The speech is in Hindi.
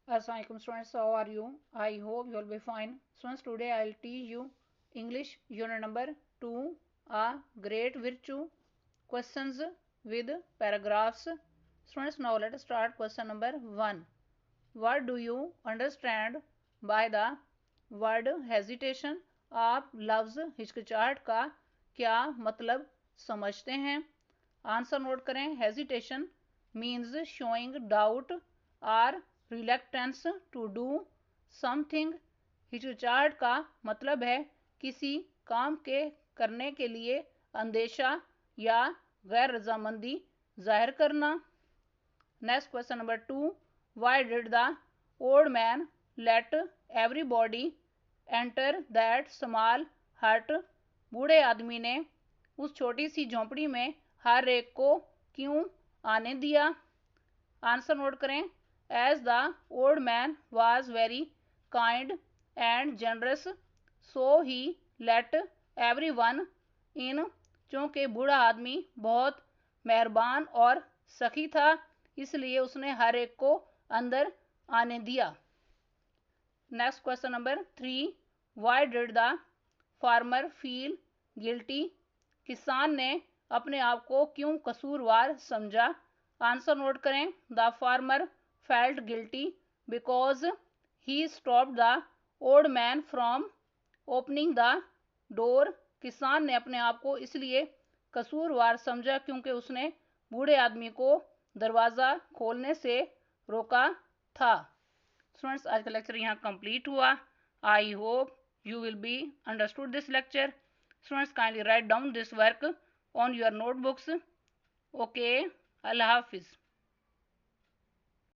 Assalamualaikum students, how are you? I hope you will be fine. Students, today I will teach you English unit number 2, a great virtue, questions with paragraphs. Students, now let us start question number 1. What do you understand by the word hesitation? आप लफ्ज़ हिचकिचाहट का क्या मतलब समझते हैं? आंसर नोट करें. Hesitation means showing doubt or reluctance to do something. हिचकिचाहट का मतलब है किसी काम के करने के लिए अंदेशा या गैर रजामंदी जाहिर करना. Next question number 2. Why did the old man let everybody enter that small hut? बूढ़े आदमी ने उस छोटी सी झोंपड़ी में हर एक को क्यों आने दिया? आंसर नोट करें. As the old man was very kind and generous so he let everyone in. चूँकि बूढ़ा आदमी बहुत मेहरबान और सखी था, इसलिए उसने हर एक को अंदर आने दिया. Next question number 3. Y did the farmer feel guilty? किसान ने अपने आप को क्यों कसूरवार समझा? आंसर नोट करें. The farmer felt guilty because he stopped the old man from opening the door. किसान ने अपने आप को इसलिए कसूरवार समझा क्योंकि उसने बूढ़े आदमी को दरवाज़ा खोलने से रोका था. स्टूडेंट्स, आज का लेक्चर यहाँ कंप्लीट हुआ. I hope you will be understood this lecture. Students, kindly write down this work on your notebooks. Okay, Allah Hafiz.